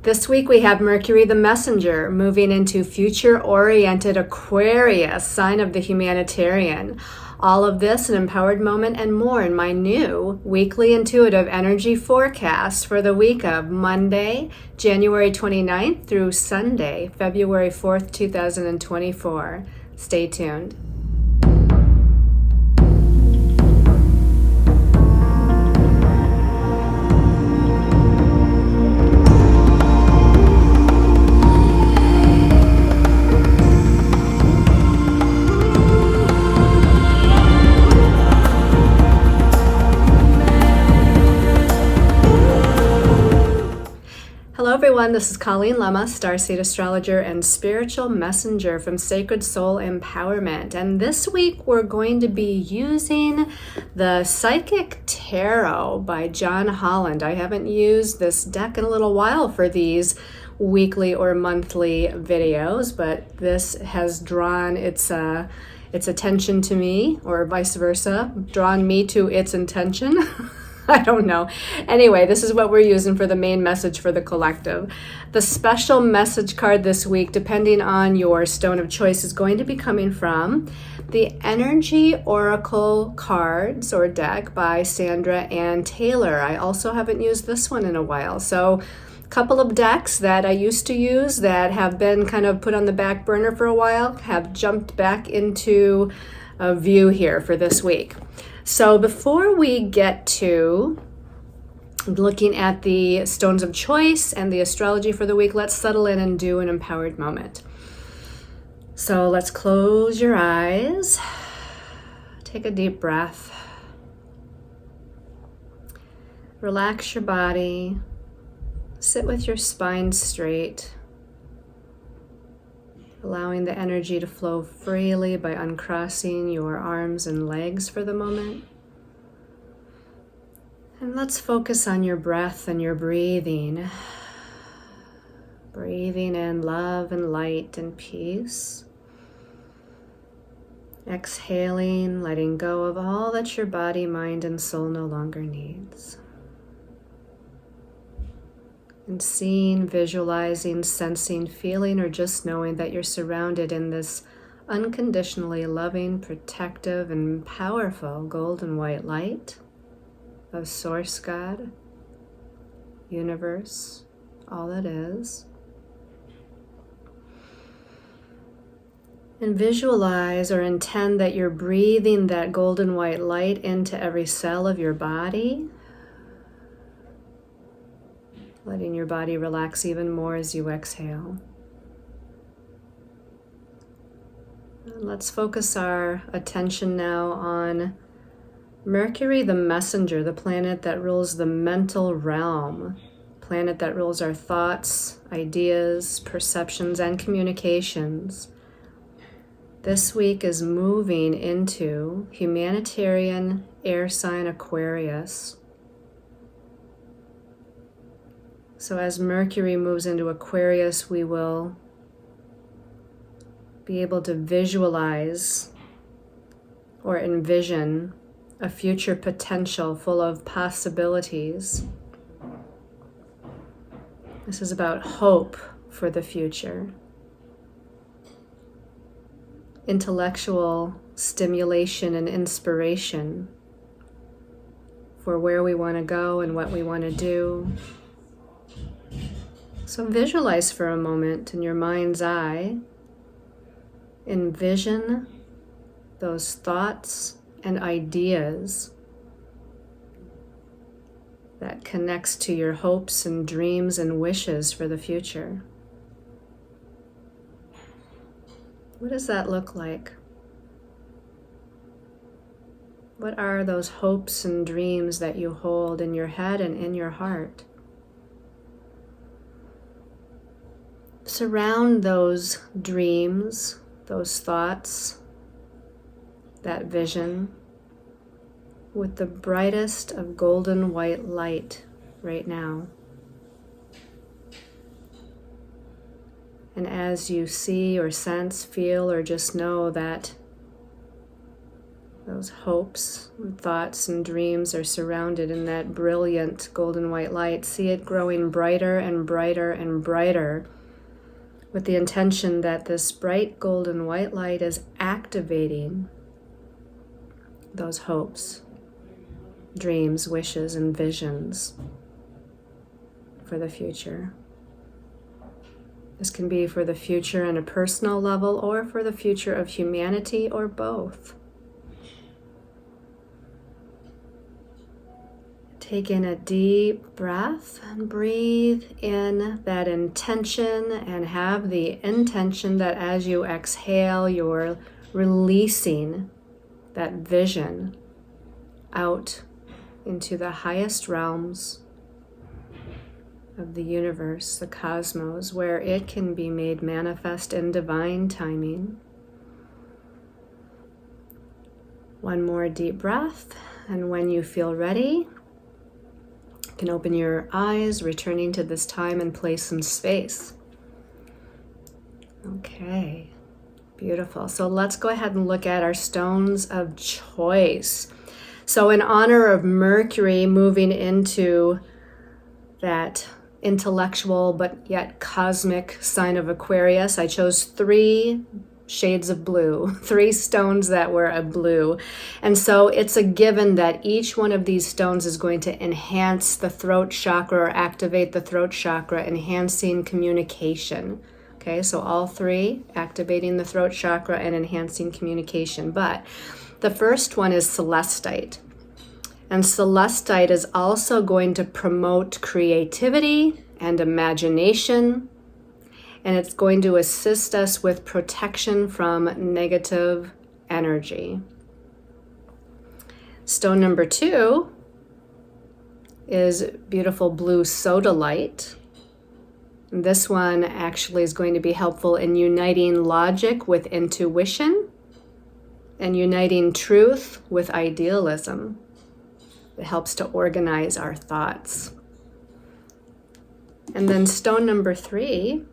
This week we have Mercury the Messenger moving into future-oriented Aquarius, sign of the humanitarian. All of this, an empowered moment and more in my new weekly intuitive energy forecast for the week of Monday, January 29th through Sunday, February 4th, 2024. Stay tuned. Hello everyone, this is Colleen Lemma, starseed astrologer and spiritual messenger from Sacred Soul Empowerment. And this week we're going to be using the Psychic Tarot by John Holland. I haven't used this deck in a little while for these weekly or monthly videos, but this has drawn its attention to me, or vice versa, drawn me to its intention. I don't know. Anyway, this is what we're using for the main message for the collective. The special message card this week, depending on your stone of choice, is going to be coming from the Energy Oracle cards or deck by Sandra Ann Taylor. I also haven't used this one in a while. So a couple of decks that I used to use that have been kind of put on the back burner for a while have jumped back into a view here for this week. So before we get to looking at the stones of choice and the astrology for the week, let's settle in and do an empowered moment. So let's close your eyes, take a deep breath, relax your body, sit with your spine straight, allowing the energy to flow freely by uncrossing your arms and legs for the moment. And let's focus on your breath and your breathing. Breathing in love and light and peace. Exhaling, letting go of all that your body, mind, and soul no longer needs. And seeing, visualizing, sensing, feeling, or just knowing that you're surrounded in this unconditionally loving, protective, and powerful golden white light of Source God, universe, all that is. And visualize or intend that you're breathing that golden white light into every cell of your body, letting your body relax even more as you exhale. And let's focus our attention now on Mercury the Messenger, the planet that rules the mental realm, planet that rules our thoughts, ideas, perceptions, and communications. This week is moving into humanitarian air sign Aquarius. So as Mercury moves into Aquarius, we will be able to visualize or envision a future potential full of possibilities. This is about hope for the future, intellectual stimulation and inspiration for where we want to go and what we want to do. So visualize for a moment in your mind's eye. Envision those thoughts and ideas that connects to your hopes and dreams and wishes for the future. What does that look like? What are those hopes and dreams that you hold in your head and in your heart? Surround those dreams, those thoughts, that vision with the brightest of golden white light right now. And as you see or sense, feel, or just know that Those hopes and thoughts and dreams are surrounded in that brilliant golden white light. See it growing brighter and brighter and brighter, with the intention that this bright golden white light is activating those hopes, dreams, wishes, and visions for the future. This can be for the future on a personal level or for the future of humanity, or both. Take in a deep breath and breathe in that intention, and have the intention that as you exhale, you're releasing that vision out into the highest realms of the universe, the cosmos, where it can be made manifest in divine timing. One more deep breath, and when you feel ready, you can open your eyes, returning to this time and place and space. Okay, beautiful. So let's go ahead and look at our stones of choice. So in honor of Mercury moving into that intellectual but yet cosmic sign of Aquarius, I chose 3 shades of blue, 3 stones that were a blue. And so it's a given that each one of these stones is going to enhance the throat chakra or activate the throat chakra, enhancing communication. Okay, so all 3 activating the throat chakra and enhancing communication. But the first one is celestite. And celestite is also going to promote creativity and imagination, and it's going to assist us with protection from negative energy. Stone number 2 is beautiful blue sodalite. This one actually is going to be helpful in uniting logic with intuition and uniting truth with idealism. It helps to organize our thoughts. And then stone number 3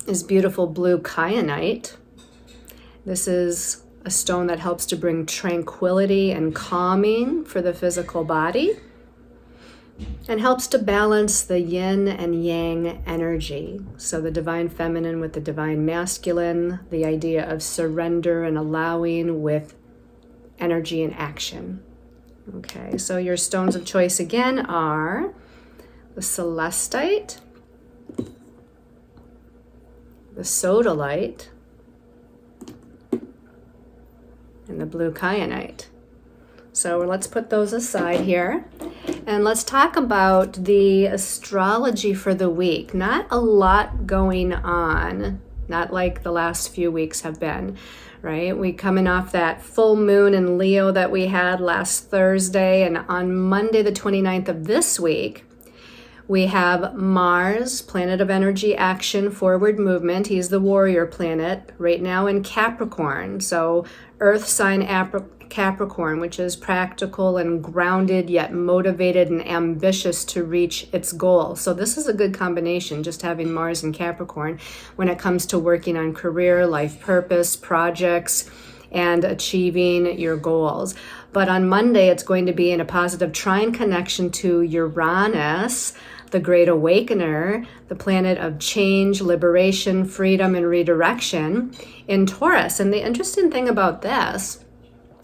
is beautiful blue kyanite. This is a stone that helps to bring tranquility and calming for the physical body, and helps to balance the yin and yang energy. So the divine feminine with the divine masculine, the idea of surrender and allowing with energy and action. Okay, so your stones of choice again are the celestite, the sodalite, and the blue kyanite. So let's put those aside here, and let's talk about the astrology for the week. Not a lot going on, not like the last few weeks have been, right? We coming off that full moon in Leo that we had last Thursday, and on Monday the 29th of this week, we have Mars, planet of energy, action, forward movement. He's the warrior planet right now in Capricorn. So Earth sign Capricorn, which is practical and grounded, yet motivated and ambitious to reach its goal. So this is a good combination, just having Mars in Capricorn when it comes to working on career, life purpose, projects, and achieving your goals. But on Monday, it's going to be in a positive trine connection to Uranus, the Great Awakener, the planet of change, liberation, freedom, and redirection in Taurus. And the interesting thing about this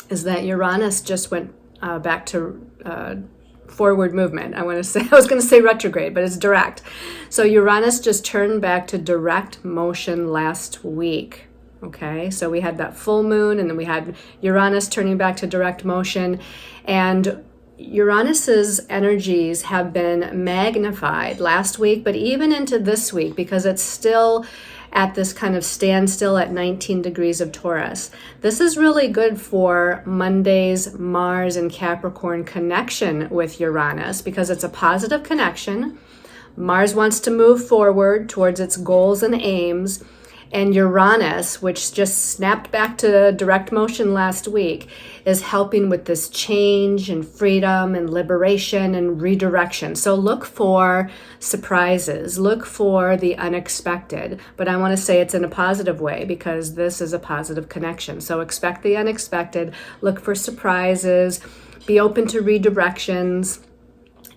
is that Uranus just went back to forward movement. I was going to say retrograde, but it's direct. So Uranus just turned back to direct motion last week. Okay, so we had that full moon, and then we had Uranus turning back to direct motion, and Uranus's energies have been magnified last week, but even into this week, because it's still at this kind of standstill at 19 degrees of Taurus. This is really good for Monday's Mars and Capricorn connection with Uranus, because it's a positive connection. Mars wants to move forward towards its goals and aims, And Uranus, which just snapped back to direct motion last week, is helping with this change and freedom and liberation and redirection. So look for surprises, look for the unexpected. But I want to say it's in a positive way because this is a positive connection. So expect the unexpected, look for surprises, be open to redirections.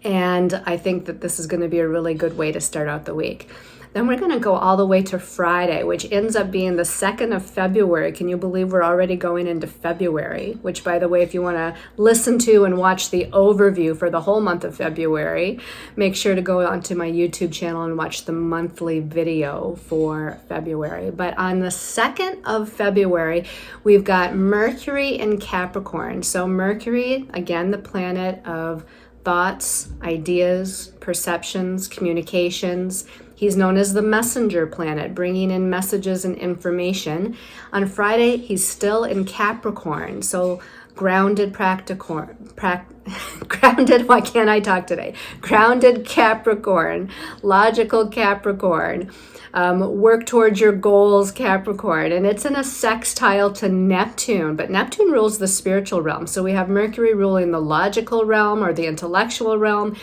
And I think that this is going to be a really good way to start out the week. Then we're going to go all the way to Friday, which ends up being the 2nd of February. Can you believe we're already going into February? Which, by the way, if you want to listen to and watch the overview for the whole month of February, make sure to go onto my YouTube channel and watch the monthly video for February. But on the 2nd of February, we've got Mercury in Capricorn. So Mercury, again, the planet of thoughts, ideas, perceptions, communications. He's known as the messenger planet, bringing in messages and information. On Friday, he's still in Capricorn, so grounded grounded, why can't I talk today? Grounded Capricorn, logical Capricorn, work towards your goals Capricorn, and it's in a sextile to Neptune, but Neptune rules the spiritual realm. So we have Mercury ruling the logical realm or the intellectual realm.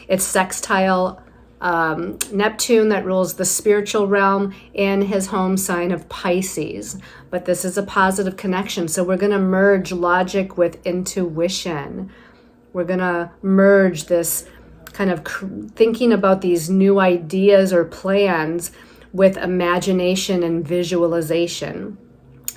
It's sextile Neptune that rules the spiritual realm in his home sign of Pisces. But this is a positive connection. So we're going to merge logic with intuition. We're going to merge this kind of thinking about these new ideas or plans with imagination and visualization.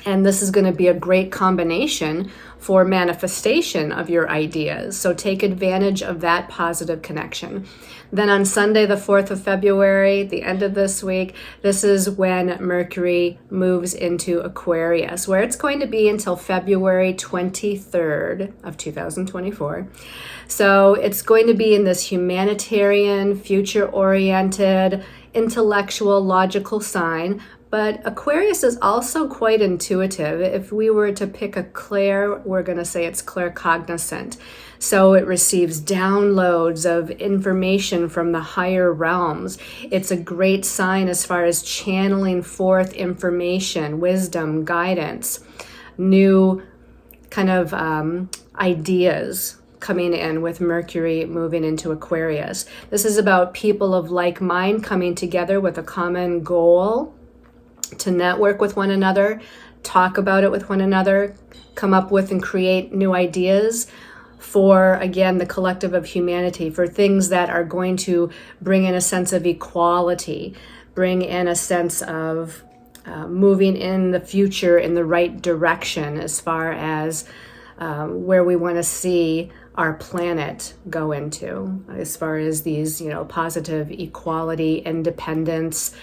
And this is going to be a great combination for manifestation of your ideas. So take advantage of that positive connection. Then on Sunday, the 4th of February, the end of this week, this is when Mercury moves into Aquarius, where it's going to be until February 23rd of 2024. So it's going to be in this humanitarian, future-oriented, intellectual, logical sign. But Aquarius is also quite intuitive. If we were to pick a clair, we're going to say it's claircognizant. So it receives downloads of information from the higher realms. It's a great sign as far as channeling forth information, wisdom, guidance, new kind of ideas coming in with Mercury moving into Aquarius. This is about people of like mind coming together with a common goal to network with one another, talk about it with one another, come up with and create new ideas for, again, the collective of humanity, for things that are going to bring in a sense of equality, bring in a sense of moving in the future in the right direction as far as where we want to see our planet go into, as far as these, positive equality, independence,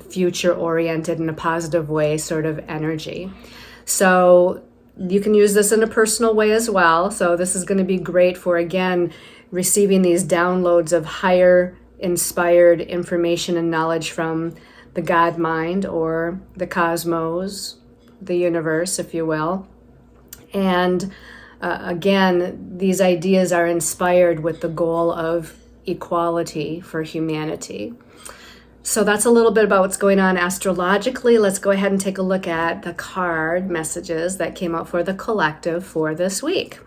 future-oriented in a positive way sort of energy. So you can use this in a personal way as well. So this is going to be great for, again, receiving these downloads of higher inspired information and knowledge from the God mind or the cosmos, the universe, if you will. And again, these ideas are inspired with the goal of equality for humanity. So that's a little bit about what's going on astrologically. Let's go ahead and take a look at the card messages that came out for the collective for this week.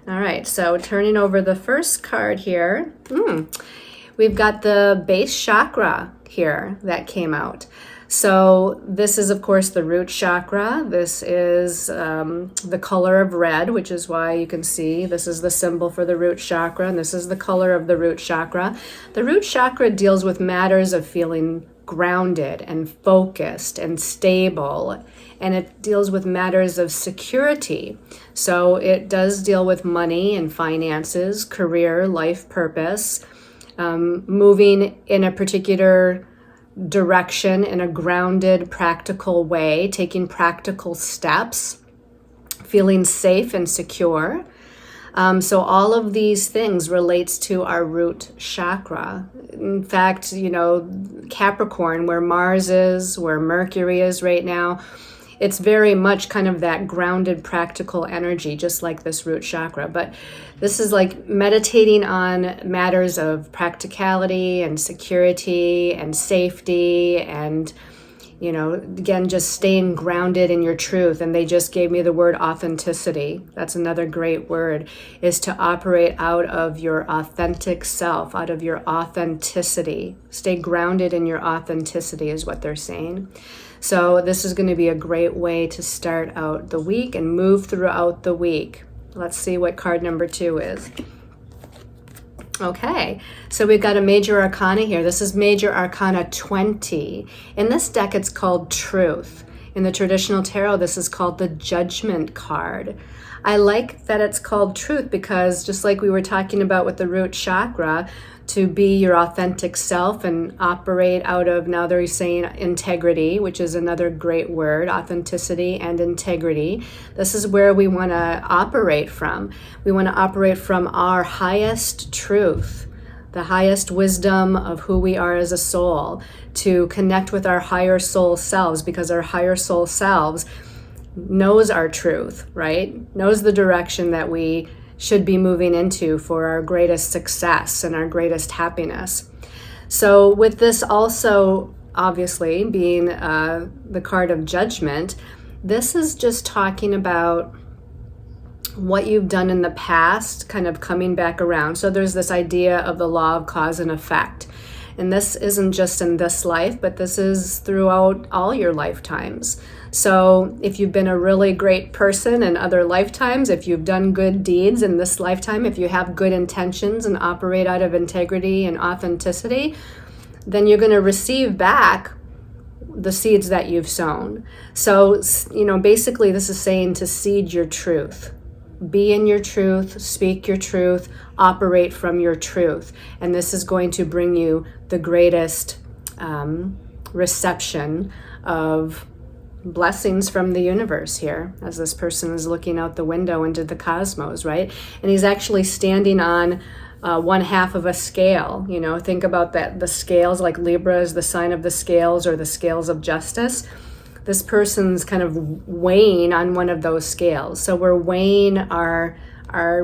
All right, so turning over the first card here, we've got the base chakra here that came out. So this is, of course, the root chakra. This is the color of red, which is why you can see this is the symbol for the root chakra, and this is the color of the root chakra. The root chakra deals with matters of feeling grounded and focused and stable, and it deals with matters of security. So it does deal with money and finances, career, life purpose, moving in a particular direction in a grounded, practical way, taking practical steps, feeling safe and secure. So all of these things relates to our root chakra. In fact, Capricorn, where Mars is, where Mercury is right now, it's very much kind of that grounded, practical energy, just like this root chakra. But this is like meditating on matters of practicality and security and safety and, Again, just staying grounded in your truth. And they just gave me the word authenticity. That's another great word, is to operate out of your authentic self, out of your authenticity. Stay grounded in your authenticity is what they're saying. So this is going to be a great way to start out the week and move throughout the week. Let's see what card number 2 is. Okay, so we've got a major arcana here. This is major arcana 20. In this deck, it's called Truth. In the traditional tarot, this is called the Judgment card. I like that it's called Truth because just like we were talking about with the root chakra, to be your authentic self and operate out of, now they're saying integrity, which is another great word, authenticity and integrity. This is where we want to operate from. We want to operate from our highest truth, the highest wisdom of who we are as a soul, to connect with our higher soul selves, because our higher soul selves knows our truth, right? Knows the direction that we should be moving into for our greatest success and our greatest happiness. So with this also obviously being the card of Judgment, this is just talking about what you've done in the past kind of coming back around. So there's this idea of the law of cause and effect. And this isn't just in this life, but this is throughout all your lifetimes. So if you've been a really great person in other lifetimes, if you've done good deeds in this lifetime, if you have good intentions and operate out of integrity and authenticity, then you're going to receive back the seeds that you've sown. So, basically this is saying to seed your truth. Be in your truth, speak your truth, operate from your truth. And this is going to bring you the greatest reception of blessings from the universe here, as this person is looking out the window into the cosmos, right? And he's actually standing on one half of a scale. Think about that. The scales, like Libra is the sign of the scales, or the scales of justice. This person's kind of weighing on one of those scales. So we're weighing, are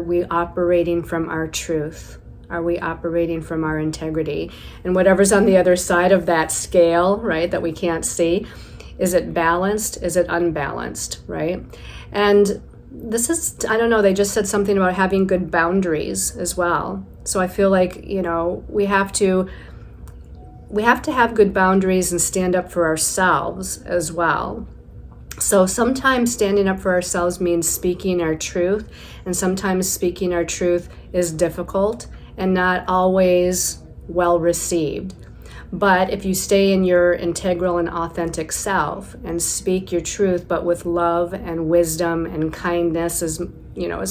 we operating from our truth? Are we operating from our integrity? And whatever's on the other side of that scale, right, that we can't see, is it balanced? Is it unbalanced, right? And this is, I don't know, they just said something about having good boundaries as well. So I feel like, we have to have good boundaries and stand up for ourselves as well. So sometimes standing up for ourselves means speaking our truth, and sometimes speaking our truth is difficult and not always well received. But if you stay in your integral and authentic self and speak your truth, but with love and wisdom and kindness, as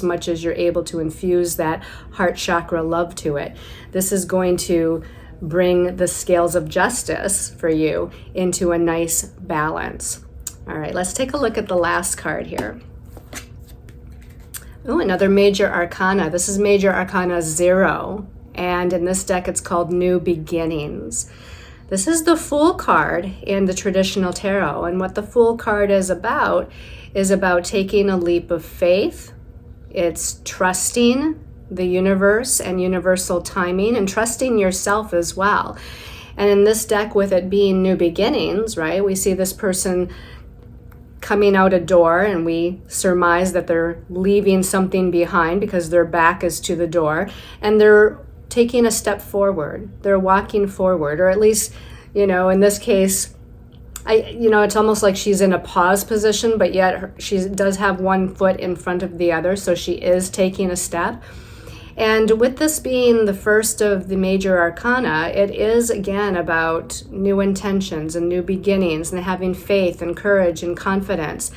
much as you're able to infuse that heart chakra love to it, this is going to bring the scales of justice for you into a nice balance. All right, let's take a look at the last card here. Oh, another major arcana. This is major arcana 0. And in this deck, it's called New Beginnings. This is the Fool card in the traditional tarot. And what the Fool card is about taking a leap of faith. It's trusting the universe and universal timing, and trusting yourself as well. And in this deck, with it being new beginnings, right, we see this person coming out a door, and we surmise that they're leaving something behind because their back is to the door, and they're taking a step forward. They're walking forward, or at least, in this case, it's almost like she's in a pause position, but yet she does have one foot in front of the other, so she is taking a step. And with this being the first of the major arcana, it is again about new intentions and new beginnings and having faith and courage and confidence.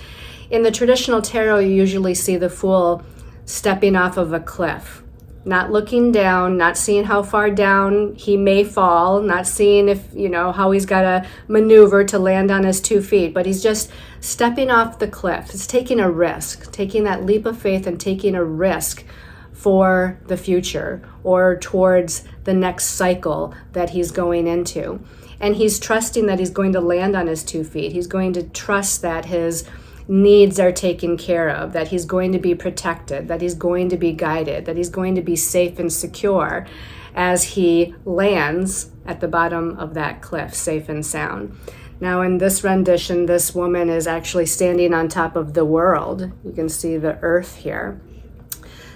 In the traditional tarot, you usually see the Fool stepping off of a cliff, not looking down, not seeing how far down he may fall, not seeing if, how he's got to maneuver to land on his 2 feet, but he's just stepping off the cliff. It's taking a risk, taking that leap of faith and taking a risk for the future or towards the next cycle that he's going into. And he's trusting that he's going to land on his 2 feet. He's going to trust that his needs are taken care of, that he's going to be protected, that he's going to be guided, that he's going to be safe and secure as he lands at the bottom of that cliff, safe and sound. Now in this rendition, this woman is actually standing on top of the world. You can see the earth here.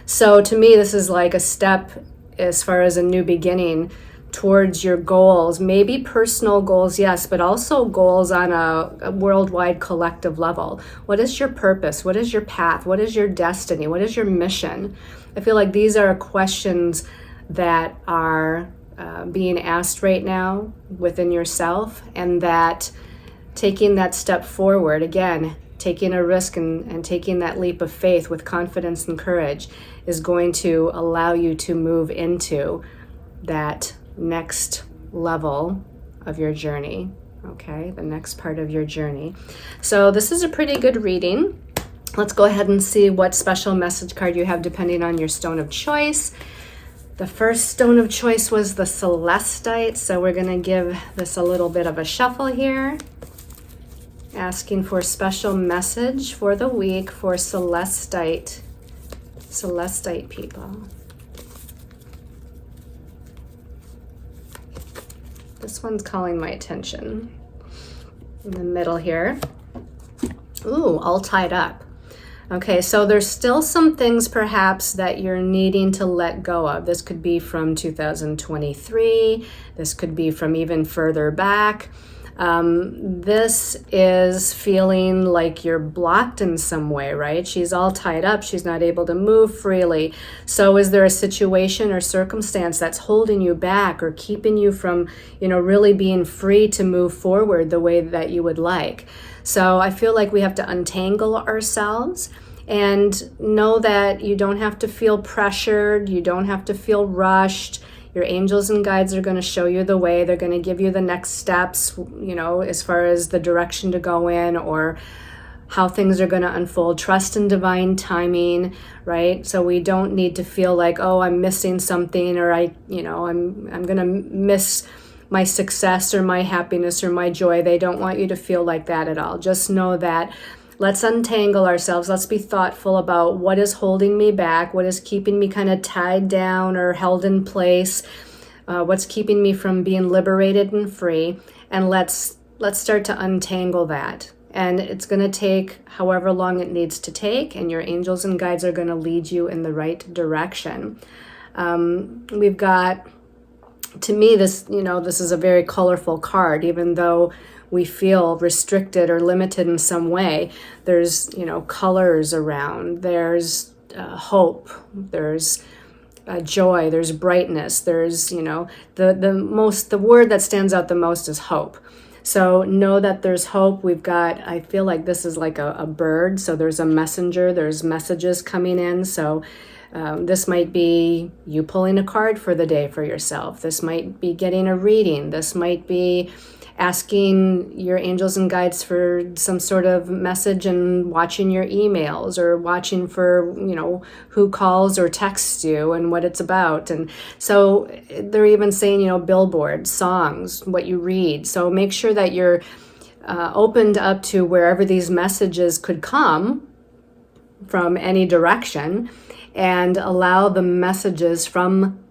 So to me, this is like a step as far as a new beginning towards your goals, maybe personal goals, yes, but also goals on a worldwide collective level. What is your purpose? What is your path? What is your destiny? What is your mission? I feel like these are questions that are being asked right now within yourself, and that taking that step forward, again, taking a risk and taking that leap of faith with confidence and courage is going to allow you to move into that next level of your journey, okay? The next part of your journey. So this is a pretty good reading. Let's go ahead and see what special message card you have depending on your stone of choice. The first stone of choice was the celestite, so we're going to give this a little bit of a shuffle here, asking for special message for the week for celestite people. This one's calling my attention. In the middle here. Ooh, all tied up. Okay, so there's still some things perhaps that you're needing to let go of. This could be from 2023. This could be from even further back. This is feeling like you're blocked in some way, right? She's all tied up. She's not able to move freely. So is there a situation or circumstance that's holding you back or keeping you from, really being free to move forward the way that you would like? So I feel like we have to untangle ourselves and know that you don't have to feel pressured. You don't have to feel rushed. Your angels and guides are going to show you the way. They're going to give you the next steps, as far as the direction to go in or how things are going to unfold. Trust in divine timing, right? So we don't need to feel like, oh, I'm missing something, or I'm going to miss my success or my happiness or my joy. They don't want you to feel like that at all. Just know that let's untangle ourselves. Let's be thoughtful about what is holding me back, what is keeping me kind of tied down or held in place, what's keeping me from being liberated and free. And let's start to untangle that. And it's going to take however long it needs to take, and your angels and guides are going to lead you in the right direction. We've got, to me, this is a very colorful card, even though we feel restricted or limited in some way. There's, colors around. There's hope. There's joy. There's brightness. There's, the word that stands out the most is hope. So know that there's hope. I feel like this is like a bird. So there's a messenger. There's messages coming in. So this might be you pulling a card for the day for yourself. This might be getting a reading. This might be asking your angels and guides for some sort of message and watching your emails, or watching for, who calls or texts you and what it's about. And so they're even saying, billboards, songs, what you read. So make sure that you're opened up to wherever these messages could come from any direction, and allow the messages from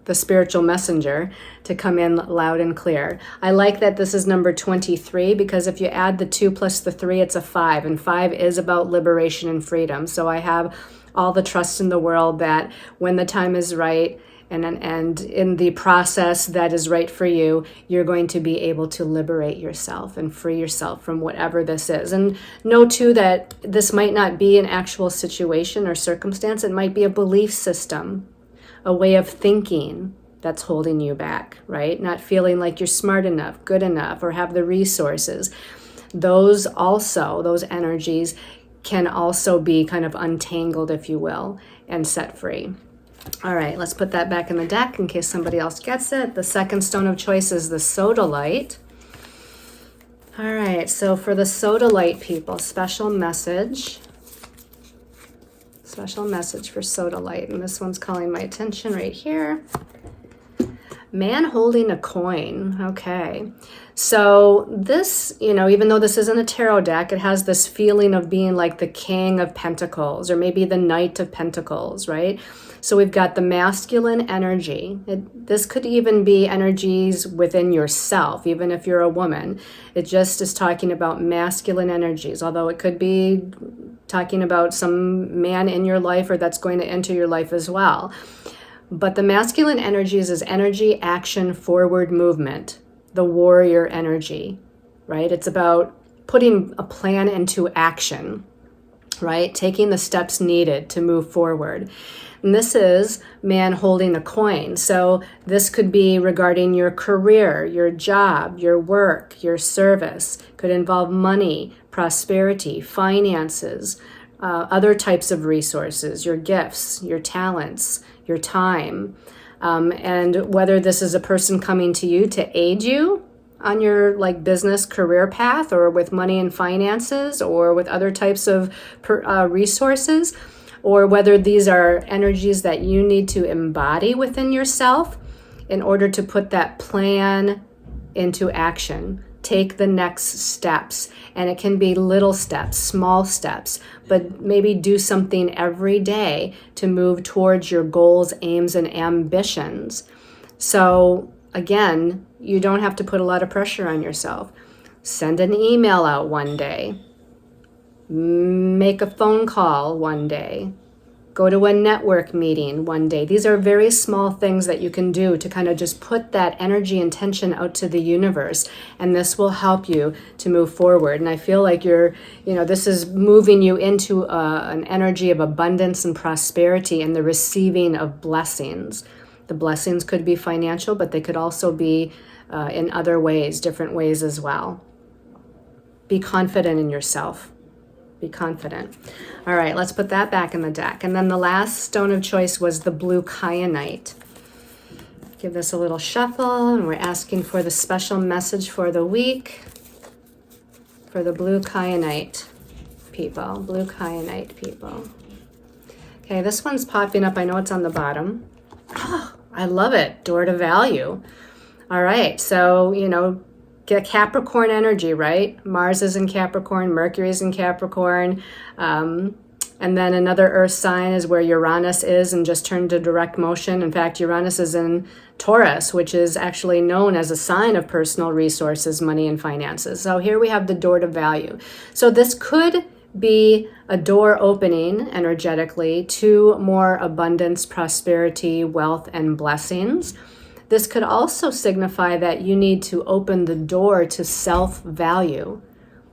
the spiritual messenger to come in loud and clear. I like that this is number 23, because if you add the 2 plus the 3, it's a 5, and 5 is about liberation and freedom. So I have all the trust in the world that when the time is right and in the process that is right for you, you're going to be able to liberate yourself and free yourself from whatever this is. And know too that this might not be an actual situation or circumstance. It might be a belief system, a way of thinking that's holding you back, right? Not feeling like you're smart enough, good enough, or have the resources. Those energies can also be kind of untangled, if you will, and set free. All right, let's put that back in the deck in case somebody else gets it. The second stone of choice is the sodalite. All right, so for the sodalite people, special message for sodalite, and this one's calling my attention right here. Man holding a coin. Okay. So this, even though this isn't a tarot deck, it has this feeling of being like the King of Pentacles or maybe the Knight of Pentacles, right? So we've got the masculine energy. This could even be energies within yourself, even if you're a woman. It just is talking about masculine energies, although it could be talking about some man in your life or that's going to enter your life as well. But the masculine energies is energy, action, forward movement, the warrior energy, right? It's about putting a plan into action, right? Taking the steps needed to move forward. And this is man holding a coin. So this could be regarding your career, your job, your work, your service. Could involve money, prosperity, finances, other types of resources, your gifts, your talents, your time. And whether this is a person coming to you to aid you on your business career path or with money and finances or with other types of resources, or whether these are energies that you need to embody within yourself in order to put that plan into action. Take the next steps, and it can be little steps, small steps, but maybe do something every day to move towards your goals, aims, and ambitions. So again, you don't have to put a lot of pressure on yourself. Send an email out one day. Make a phone call one day. Go to a network meeting one day. These are very small things that you can do to kind of just put that energy and tension out to the universe. And this will help you to move forward. And I feel like this is moving you into an energy of abundance and prosperity and the receiving of blessings. The blessings could be financial, but they could also be in other ways, different ways as well. Be confident in yourself. Be confident. All right, let's put that back in the deck. And then the last stone of choice was the blue kyanite. Give this a little shuffle, and we're asking for the special message for the week for the blue kyanite people. Blue kyanite people. Okay, this one's popping up. I know it's on the bottom. Oh, I love it. Door to value. All right, so, get Capricorn energy, right? Mars is in Capricorn, Mercury is in Capricorn. And then another earth sign is where Uranus is and just turned to direct motion. In fact, Uranus is in Taurus, which is actually known as a sign of personal resources, money, and finances. So here we have the door to value. So this could be a door opening energetically to more abundance, prosperity, wealth, and blessings. This could also signify that you need to open the door to self-value.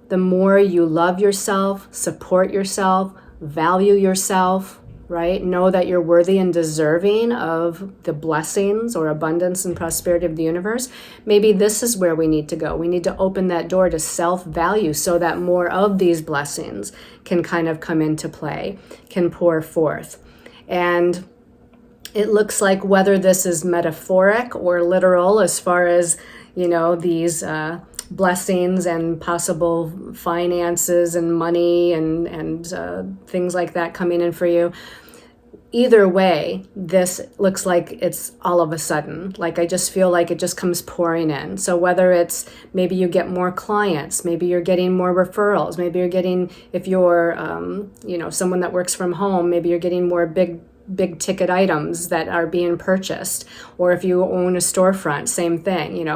The more you love yourself, support yourself, value yourself, right? Know that you're worthy and deserving of the blessings or abundance and prosperity of the universe. Maybe this is where we need to go. We need to open that door to self-value so that more of these blessings can kind of come into play, can pour forth. And it looks like whether this is metaphoric or literal as far as, these blessings and possible finances and money and things like that coming in for you. Either way, this looks like it's all of a sudden. Like I just feel like it just comes pouring in. So whether it's maybe you get more clients, maybe you're getting more referrals, maybe you're getting, if you're, someone that works from home, maybe you're getting more big ticket items that are being purchased. Or if you own a storefront, same thing,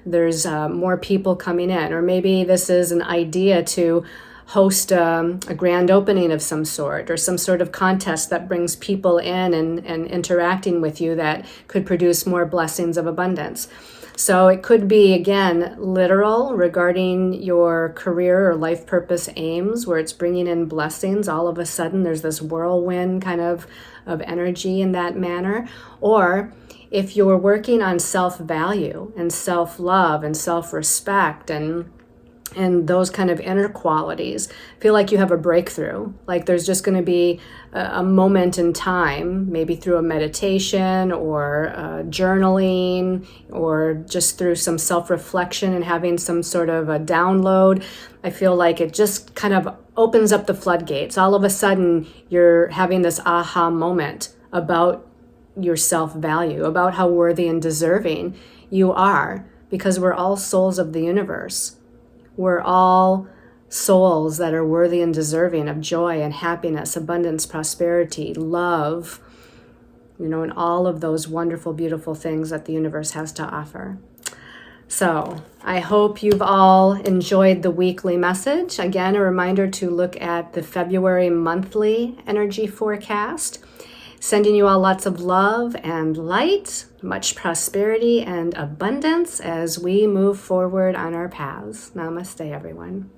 there's more people coming in. Or maybe this is an idea to host a grand opening of some sort or some sort of contest that brings people in and interacting with you that could produce more blessings of abundance. So it could be, again, literal regarding your career or life purpose aims where it's bringing in blessings. All of a sudden, there's this whirlwind kind of energy in that manner. Or if you're working on self-value and self-love and self-respect and those kind of inner qualities, feel like you have a breakthrough. Like there's just going to be a moment in time, maybe through a meditation or journaling or just through some self-reflection and having some sort of a download. I feel like it just kind of opens up the floodgates. All of a sudden, you're having this aha moment about your self-value, about how worthy and deserving you are, because we're all souls of the universe. We're all souls that are worthy and deserving of joy and happiness, abundance, prosperity, love, and all of those wonderful, beautiful things that the universe has to offer. So I hope you've all enjoyed the weekly message. Again, a reminder to look at the February monthly energy forecast. Sending you all lots of love and light, much prosperity and abundance as we move forward on our paths. Namaste, everyone.